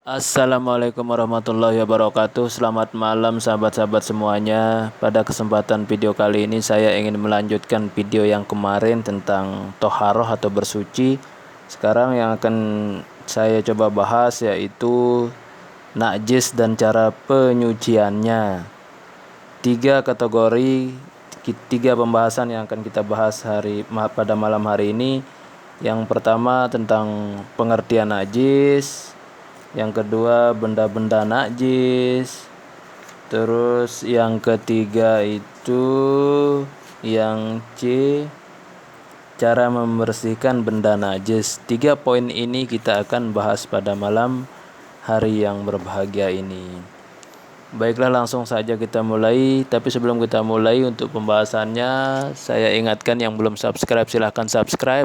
Assalamualaikum warahmatullahi wabarakatuh. Selamat malam sahabat-sahabat semuanya. Pada kesempatan video kali ini saya ingin melanjutkan video yang kemarin tentang toharoh atau bersuci. Sekarang yang akan saya coba bahas yaitu najis dan cara penyuciannya. Tiga kategori, tiga pembahasan yang akan kita bahas pada malam hari ini. Yang pertama tentang pengertian najis, yang kedua benda-benda najis, terus yang ketiga itu yang C, cara membersihkan benda najis. 3 poin ini kita akan bahas pada malam hari yang berbahagia ini. Baiklah, langsung saja kita mulai. Tapi sebelum kita mulai, untuk pembahasannya saya ingatkan yang belum subscribe silahkan subscribe.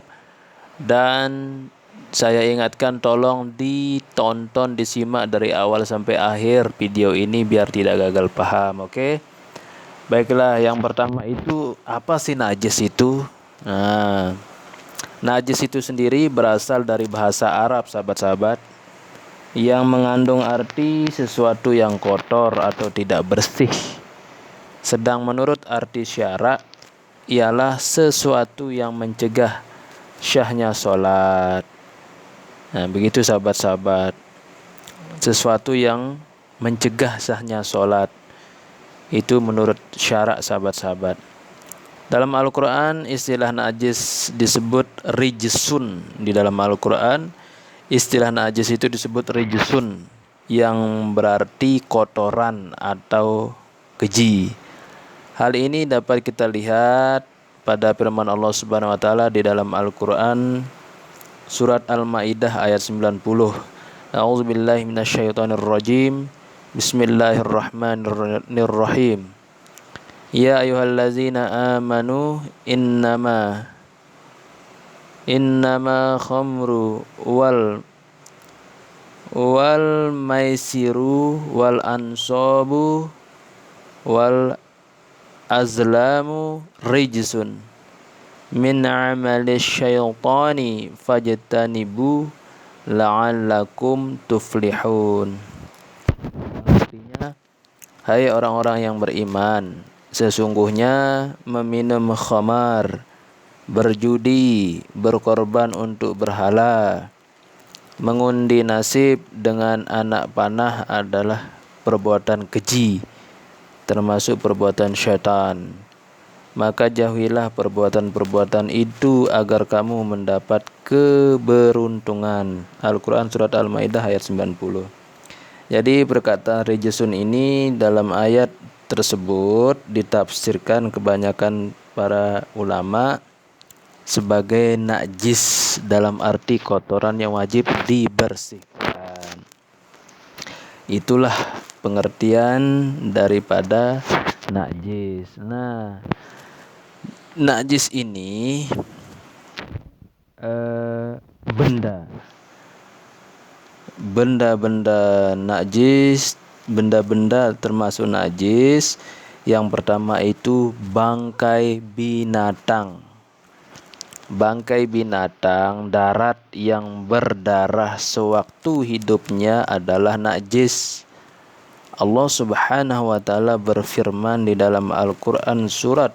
Dan saya ingatkan tolong ditonton, disimak dari awal sampai akhir video ini biar tidak gagal paham, oke? Baiklah, yang pertama itu apa sih najis itu? Nah, najis itu sendiri berasal dari bahasa Arab, sahabat-sahabat, yang mengandung arti sesuatu yang kotor atau tidak bersih. Sedang menurut arti syara ialah sesuatu yang mencegah syahnya sholat. Nah, begitu sahabat-sahabat, sesuatu yang mencegah sahnya sholat itu menurut syarak, sahabat-sahabat. Dalam Al-Quran istilah najis disebut rijsun. Di dalam Al-Quran istilah najis itu disebut rijsun, yang berarti kotoran atau keji. Hal ini dapat kita lihat pada firman Allah Subhanahu wa taala di dalam Al-Qur'an surat Al-Maidah ayat 90. A'udzubillahi minasyaitonirrajim. Bismillahirrahmanirrahim. Ya ayyuhallazina amanu innama khamru wal maisiru wal ansabu wal azlamu rijsun min amali syaitani fajtanibu la'allakum tuflihun. Artinya, hai orang-orang yang beriman, sesungguhnya meminum khamar, berjudi, berkorban untuk berhala, mengundi nasib dengan anak panah adalah perbuatan keji, termasuk perbuatan syaitan. Maka jauhilah perbuatan-perbuatan itu agar kamu mendapat keberuntungan. Al-Quran surat Al-Maidah ayat 90. Jadi perkataan rijsun ini dalam ayat tersebut ditafsirkan kebanyakan para ulama sebagai najis dalam arti kotoran yang wajib dibersihkan. Itulah pengertian daripada najis. Nah, najis ini benda-benda najis, benda-benda termasuk najis. Yang pertama itu bangkai binatang. Bangkai binatang darat yang berdarah sewaktu hidupnya adalah najis. Allah Subhanahu wa taala berfirman di dalam Al-Qur'an surat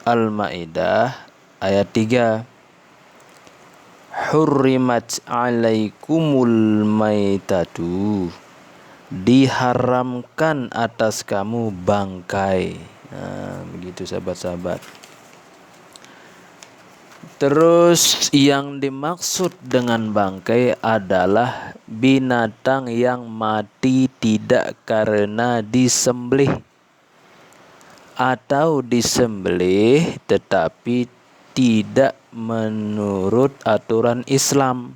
Al-Maidah ayat 3. Hurrimat 'alaikumul maitatu. Diharamkan atas kamu bangkai. Nah, begitu sahabat-sahabat. Terus yang dimaksud dengan bangkai adalah binatang yang mati tidak karena disembelih atau disembelih tetapi tidak menurut aturan Islam.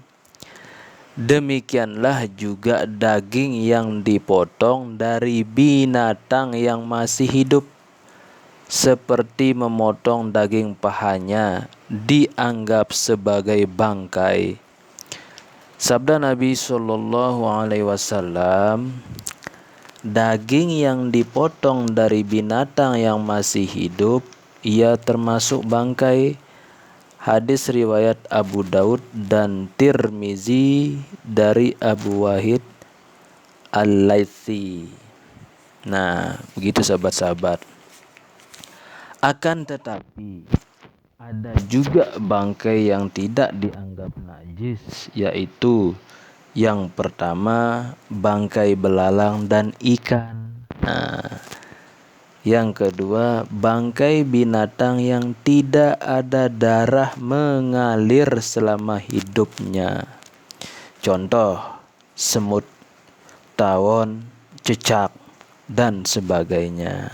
Demikianlah juga daging yang dipotong dari binatang yang masih hidup, seperti memotong daging pahanya, dianggap sebagai bangkai. Sabda Nabi SAW, daging yang dipotong dari binatang yang masih hidup ia termasuk bangkai. Hadis riwayat Abu Daud dan Tirmizi dari Abu Wahid Al-Laitsi. Nah, begitu sahabat-sahabat. Akan tetapi ada juga bangkai yang tidak dianggap najis, yaitu yang pertama bangkai belalang dan ikan. Nah, yang kedua bangkai binatang yang tidak ada darah mengalir selama hidupnya. Contoh semut, tawon, cecak, dan sebagainya.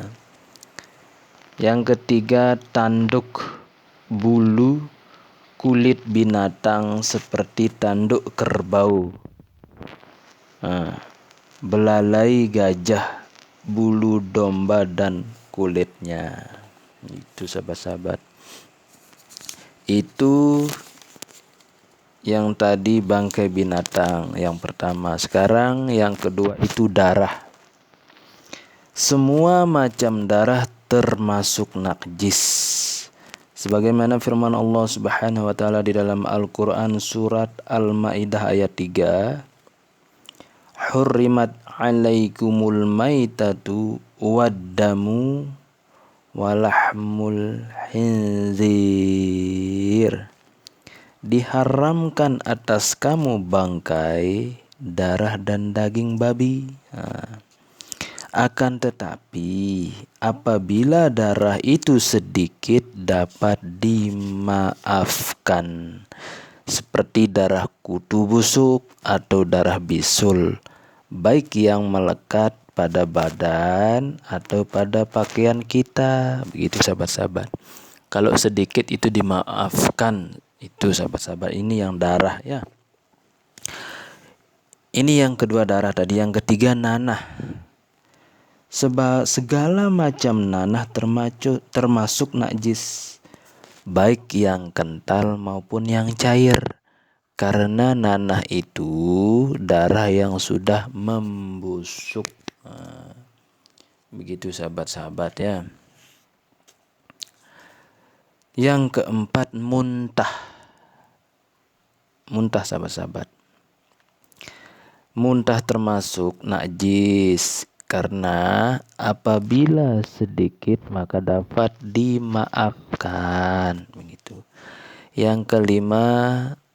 Yang ketiga tanduk bulu kulit binatang seperti tanduk kerbau, belalai gajah, bulu domba dan kulitnya. Itu sahabat-sahabat. Itu yang tadi bangkai binatang yang pertama. Sekarang yang kedua itu darah. Semua macam darah termasuk najis. Sebagaimana firman Allah Subhanahu wa taala di dalam Al-Qur'an surat Al-Maidah ayat 3, "Hurrimat 'alaikumul maitatu wad-damu walahmul khinzir." Diharamkan atas kamu bangkai, darah dan daging babi. Akan tetapi apabila darah itu sedikit dapat dimaafkan, seperti darah kutu busuk atau darah bisul, baik yang melekat pada badan atau pada pakaian kita. Begitu sahabat-sahabat. Kalau sedikit itu dimaafkan. Itu sahabat-sahabat, ini yang darah ya. Ini yang kedua darah tadi. Yang ketiga nanah. Segala macam nanah termasuk najis, baik yang kental maupun yang cair, karena nanah itu darah yang sudah membusuk. Begitu sahabat-sahabat ya. Yang keempat muntah. Muntah sahabat-sahabat. Muntah termasuk najis karena apabila sedikit maka dapat dimaafkan. Begitu. Yang kelima,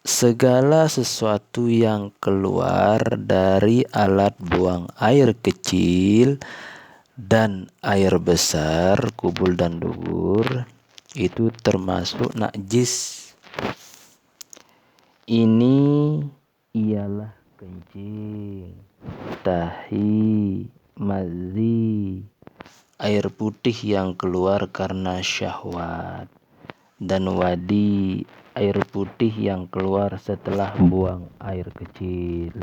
segala sesuatu yang keluar dari alat buang air kecil dan air besar, kubul dan dubur, itu termasuk najis. Ini ialah kencing, tahi, mazi, air putih yang keluar karena syahwat, dan wadi, air putih yang keluar setelah buang air kecil.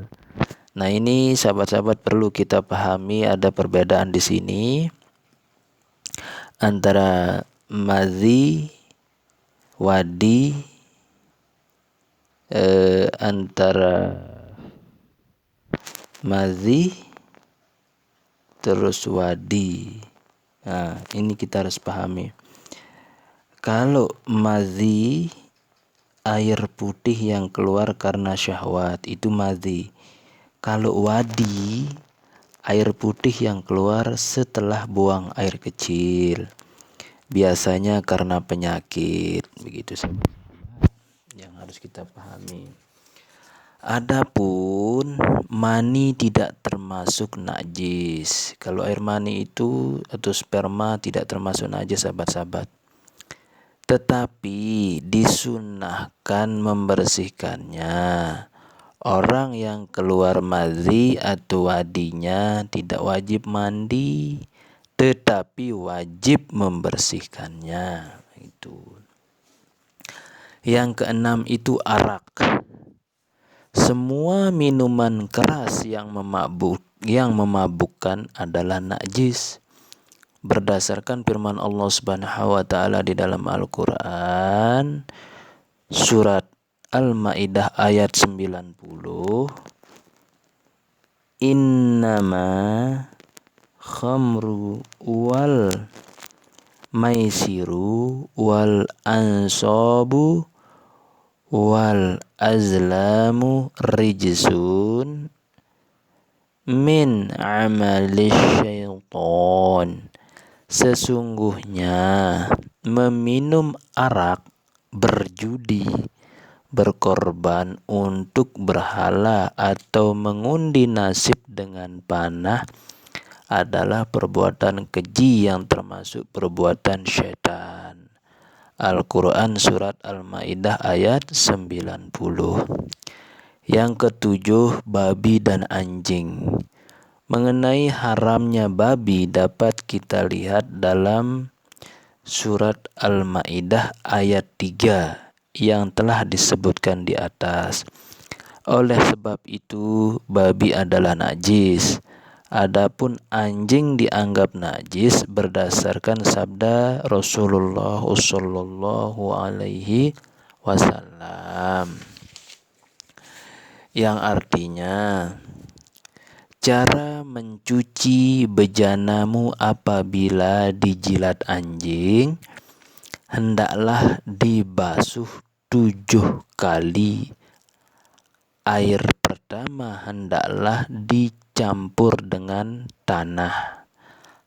Nah, ini sahabat-sahabat perlu kita pahami, ada perbedaan di sini antara mazi, wadi, antara mazi terus wadi. Nah, ini kita harus pahami. Kalau mazi, air putih yang keluar karena syahwat, itu mazi. Kalau wadi, air putih yang keluar setelah buang air kecil, biasanya karena penyakit. Begitu saja yang harus kita pahami. Adapun mani tidak termasuk najis. Kalau air mani itu atau sperma tidak termasuk najis sahabat-sahabat. Tetapi disunahkan membersihkannya. Orang yang keluar mazi atau wadinya tidak wajib mandi, tetapi wajib membersihkannya. Itu. Yang keenam itu arak. Semua minuman keras yang memabukkan adalah najis. Berdasarkan firman Allah Subhanahu wa taala di dalam Al-Qur'an surat Al-Maidah ayat 90, "Innama khamru wal maisiru wal ansabu wal azlamu rijsun min amali syaiton. Sesungguhnya meminum arak, berjudi, berkorban untuk berhala atau mengundi nasib dengan panah adalah perbuatan keji yang termasuk perbuatan syaitan. Al-Quran Surat Al-Ma'idah ayat 90. Yang ketujuh, babi dan anjing. Mengenai haramnya babi dapat kita lihat dalam Surat Al-Ma'idah ayat 3 yang telah disebutkan di atas. Oleh sebab itu, babi adalah najis. Adapun anjing dianggap najis berdasarkan sabda Rasulullah sallallahu alaihi wasallam, yang artinya, cara mencuci bejanamu apabila dijilat anjing, hendaklah dibasuh 7 kali. Air pertama hendaklah dicampur dengan tanah.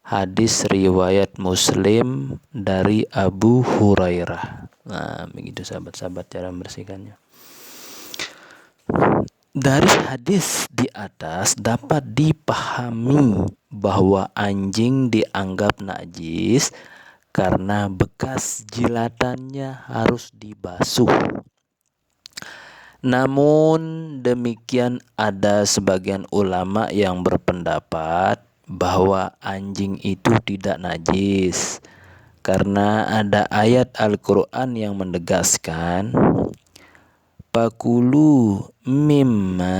Hadis riwayat Muslim dari Abu Hurairah. Nah, begitu sahabat-sahabat cara membersihkannya. Dari hadis di atas dapat dipahami bahwa anjing dianggap najis karena bekas jilatannya harus dibasuh. Namun demikian, ada sebagian ulama yang berpendapat bahwa anjing itu tidak najis karena ada ayat Al-Quran yang menegaskan, Pakulu mimma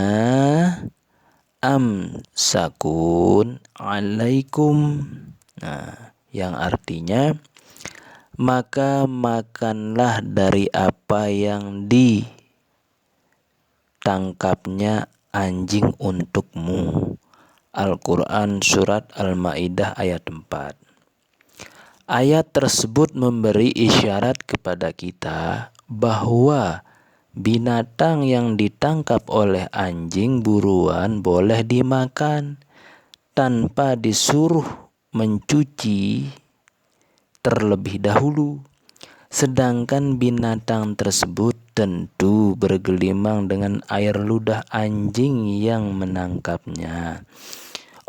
amsakun alaikum. Nah, yang artinya, maka makanlah dari apa yang ditangkapnya anjing untukmu. Al-Quran Surat Al-Ma'idah ayat 4. Ayat tersebut memberi isyarat kepada kita bahwa binatang yang ditangkap oleh anjing buruan boleh dimakan tanpa disuruh mencuci terlebih dahulu. Sedangkan binatang tersebut tentu bergelimang dengan air ludah anjing yang menangkapnya.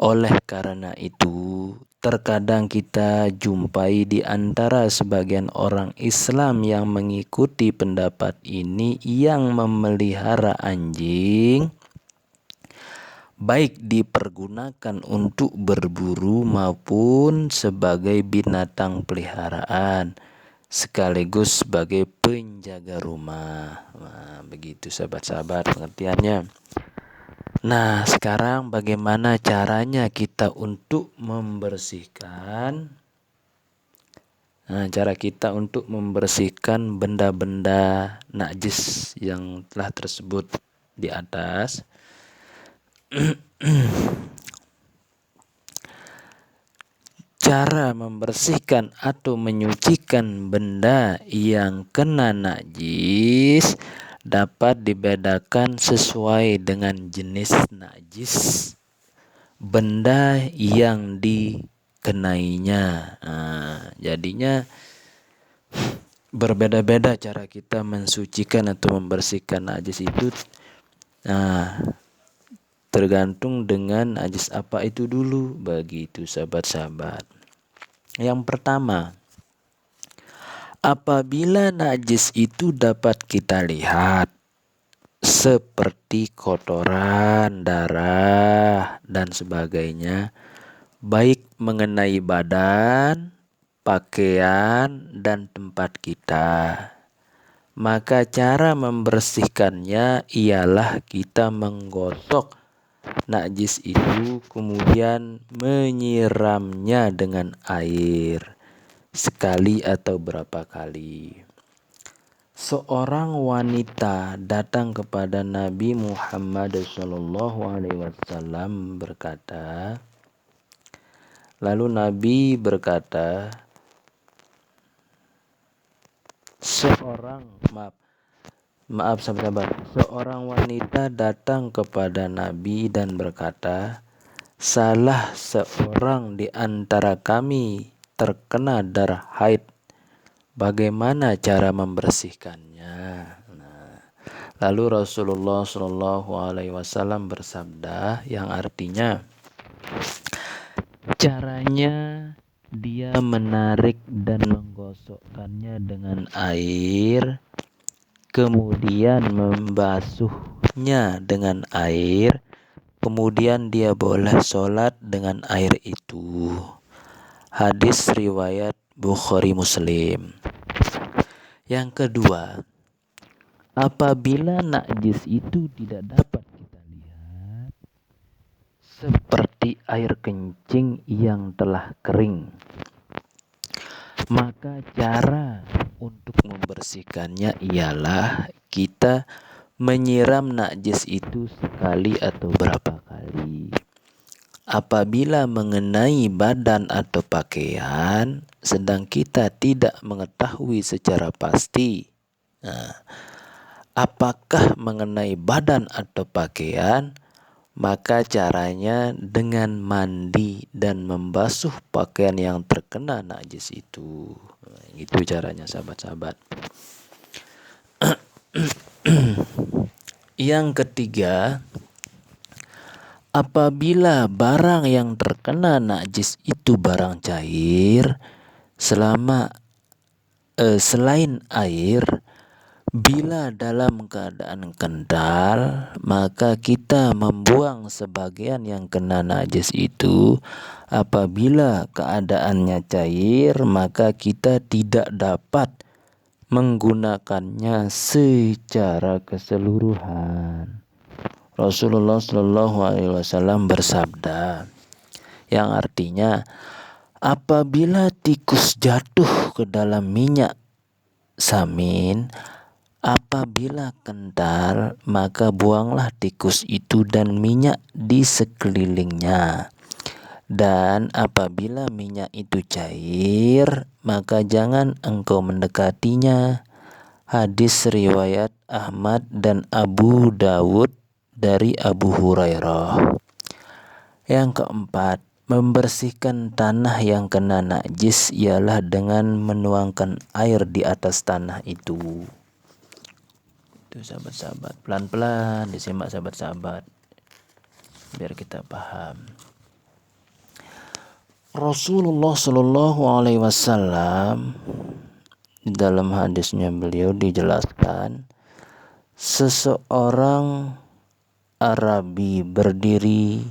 Oleh karena itu, terkadang kita jumpai di antara sebagian orang Islam yang mengikuti pendapat ini yang memelihara anjing, baik dipergunakan untuk berburu maupun sebagai binatang peliharaan, sekaligus sebagai penjaga rumah. Nah, begitu sahabat-sahabat pengertiannya. Nah, sekarang bagaimana caranya kita untuk membersihkan? Nah, cara kita untuk membersihkan benda-benda najis yang telah tersebut di atas. Cara membersihkan atau menyucikan benda yang kena najis dapat dibedakan sesuai dengan jenis najis benda yang dikenainya. Nah, jadinya berbeda-beda cara kita mensucikan atau membersihkan najis itu. Nah, tergantung dengan najis apa itu dulu, begitu sahabat-sahabat. Yang pertama, apabila najis itu dapat kita lihat seperti kotoran, darah, dan sebagainya, baik mengenai badan, pakaian, dan tempat kita, maka cara membersihkannya ialah kita menggosok najis itu, kemudian menyiramnya dengan air sekali atau berapa kali. Seorang wanita datang kepada Nabi Muhammad SAW berkata, lalu Nabi berkata, Maaf sahabat-sahabat, seorang wanita datang kepada Nabi dan berkata, salah seorang di antara kami terkena darah haid. Bagaimana cara membersihkannya? Nah, lalu Rasulullah Shallallahu Alaihi Wasallam bersabda, yang artinya caranya dia menarik dan menggosokkannya dengan air, kemudian membasuhnya dengan air, kemudian dia boleh sholat dengan air itu. Hadis riwayat Bukhari Muslim. Yang kedua, apabila najis itu tidak dapat kita lihat, seperti air kencing yang telah kering, maka cara untuk membersihkannya ialah kita menyiram najis itu sekali atau berapa kali. Apabila mengenai badan atau pakaian, sedang kita tidak mengetahui secara pasti, apakah mengenai badan atau pakaian, maka caranya dengan mandi dan membasuh pakaian yang terkena najis itu. Itu caranya sahabat-sahabat. Yang ketiga, apabila barang yang terkena najis itu barang cair, selain air, bila dalam keadaan kental, maka kita membuang sebagian yang kena najis itu. Apabila keadaannya cair, maka kita tidak dapat menggunakannya secara keseluruhan. Rasulullah Shallallahu Alaihi Wasallam bersabda, yang artinya apabila tikus jatuh ke dalam minyak samin, apabila kental, maka buanglah tikus itu dan minyak di sekelilingnya. Dan apabila minyak itu cair, maka jangan engkau mendekatinya. Hadis riwayat Ahmad dan Abu Dawud dari Abu Hurairah. Yang keempat, membersihkan tanah yang kena najis ialah dengan menuangkan air di atas tanah itu. Itu sahabat-sahabat, pelan-pelan disimak sahabat-sahabat, biar kita paham. Rasulullah Shallallahu Alaihi Wasallam dalam hadisnya beliau dijelaskan, seseorang Arabi berdiri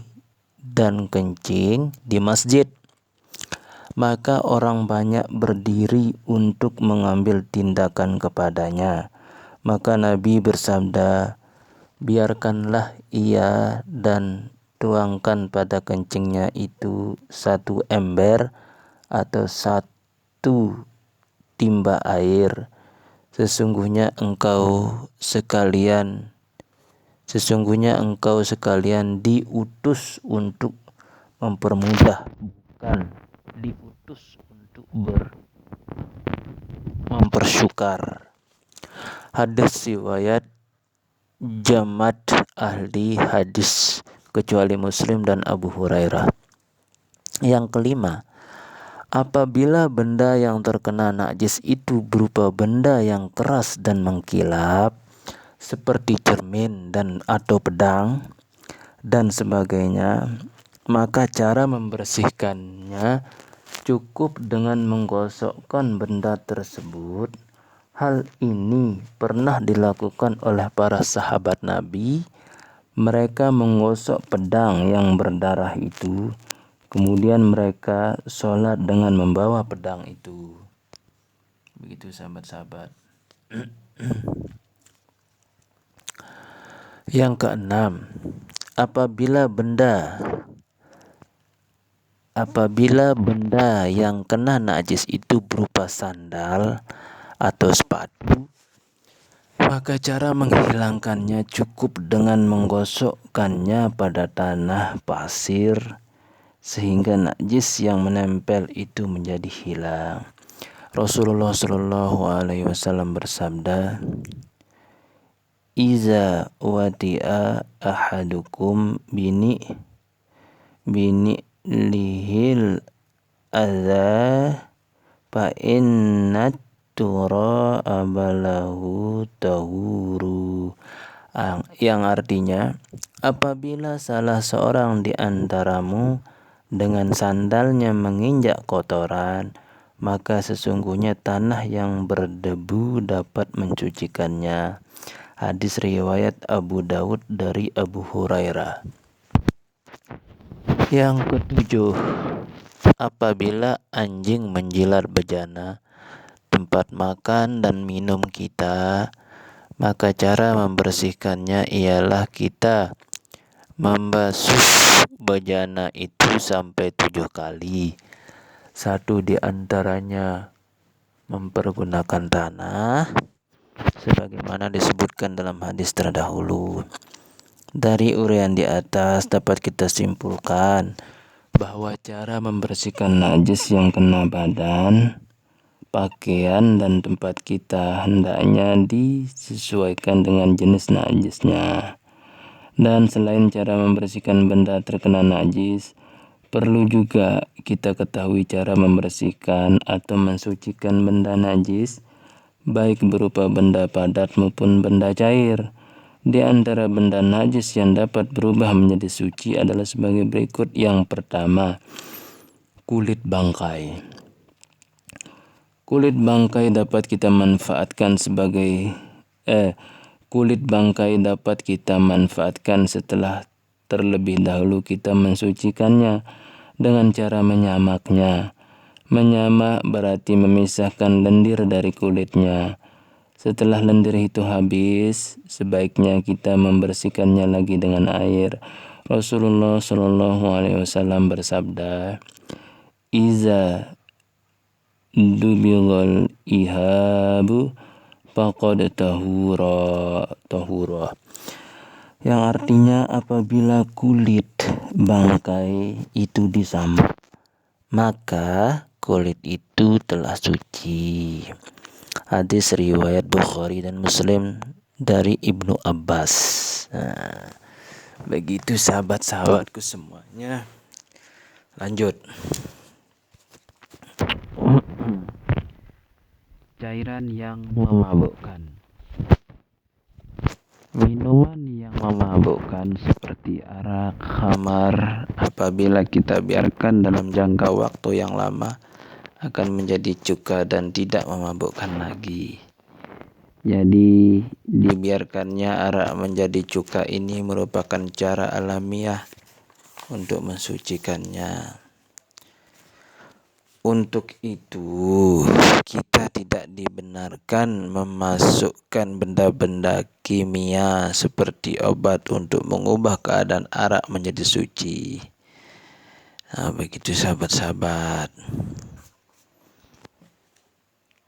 dan kencing di masjid, maka orang banyak berdiri untuk mengambil tindakan kepadanya. Maka Nabi bersabda, biarkanlah ia dan tuangkan pada kencingnya itu 1 ember atau 1 timba air. Sesungguhnya engkau sekalian diutus untuk mempermudah, bukan diutus untuk mempersyukar. Hadis riwayat Jamat ahli hadis kecuali Muslim dan Abu Hurairah. Yang kelima, apabila benda yang terkena najis itu berupa benda yang keras dan mengkilap, seperti cermin dan atau pedang dan sebagainya, maka cara membersihkannya cukup dengan menggosokkan benda tersebut. Hal ini pernah dilakukan oleh para sahabat Nabi. Mereka menggosok pedang yang berdarah itu, kemudian mereka sholat dengan membawa pedang itu. Begitu sahabat-sahabat. Yang keenam, apabila benda yang kena najis itu berupa sandal atau sepatu, maka cara menghilangkannya cukup dengan menggosokkannya pada tanah pasir sehingga najis yang menempel itu menjadi hilang. Rasulullah Shallallahu Alaihi Wasallam bersabda, iza wati'a ahadukum bini lihil adza fa innat tura abalahu tahuru, yang artinya apabila salah seorang di antaramu dengan sandalnya menginjak kotoran, maka sesungguhnya tanah yang berdebu dapat mencucikannya. Hadis riwayat Abu Daud dari Abu Hurairah. Yang ketujuh, apabila anjing menjilat bejana tempat makan dan minum kita, maka cara membersihkannya ialah kita membasuh bejana itu sampai 7 kali. Satu di antaranya mempergunakan tanah, sebagaimana disebutkan dalam hadis terdahulu. Dari uraian di atas dapat kita simpulkan bahwa cara membersihkan najis yang kena badan, pakaian, dan tempat kita hendaknya disesuaikan dengan jenis najisnya. Dan selain cara membersihkan benda terkena najis, perlu juga kita ketahui cara membersihkan atau mensucikan benda najis, baik berupa benda padat maupun benda cair. Di antara benda najis yang dapat berubah menjadi suci adalah sebagai berikut. Yang pertama, kulit bangkai. Kulit bangkai dapat kita manfaatkan setelah terlebih dahulu kita mensucikannya dengan cara menyamaknya. Menyamak berarti memisahkan lendir dari kulitnya. Setelah lendir itu habis, sebaiknya kita membersihkannya lagi dengan air. Rasulullah SAW bersabda, "Iza dubighal ihabu faqad tahura." Yang artinya apabila kulit bangkai itu disamak, maka kulit itu telah suci. Hadis riwayat Bukhari dan Muslim dari Ibnu Abbas. Nah, begitu sahabat-sahabatku semuanya. Lanjut. Cairan yang memabukkan. Minuman yang memabukkan seperti arak, khamar, apabila kita biarkan dalam jangka waktu yang lama, akan menjadi cuka dan tidak memabukkan lagi. Jadi dibiarkannya arak menjadi cuka ini merupakan cara alamiah untuk mensucikannya. Untuk itu kita tidak dibenarkan memasukkan benda-benda kimia seperti obat untuk mengubah keadaan arak menjadi suci. Nah, begitu sahabat-sahabat.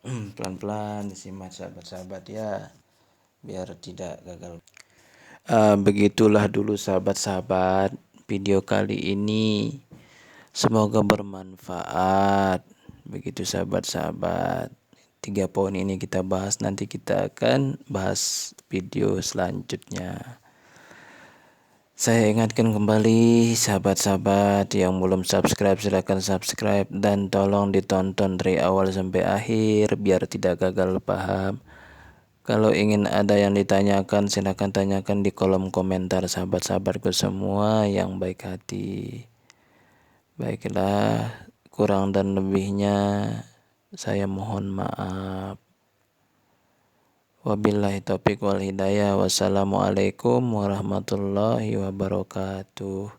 Pelan-pelan disimak sahabat-sahabat ya, biar tidak gagal. Begitulah dulu sahabat-sahabat video kali ini, semoga bermanfaat. Begitu sahabat-sahabat, 3 poin ini kita bahas, nanti kita akan bahas video selanjutnya. Saya ingatkan kembali sahabat-sahabat yang belum subscribe, silakan subscribe dan tolong ditonton dari awal sampai akhir biar tidak gagal paham. Kalau ingin ada yang ditanyakan, silakan tanyakan di kolom komentar sahabat-sahabatku semua yang baik hati. Baiklah, kurang dan lebihnya saya mohon maaf. Wabillahi taufiq wal hidayah. Wassalamualaikum warahmatullahi wabarakatuh.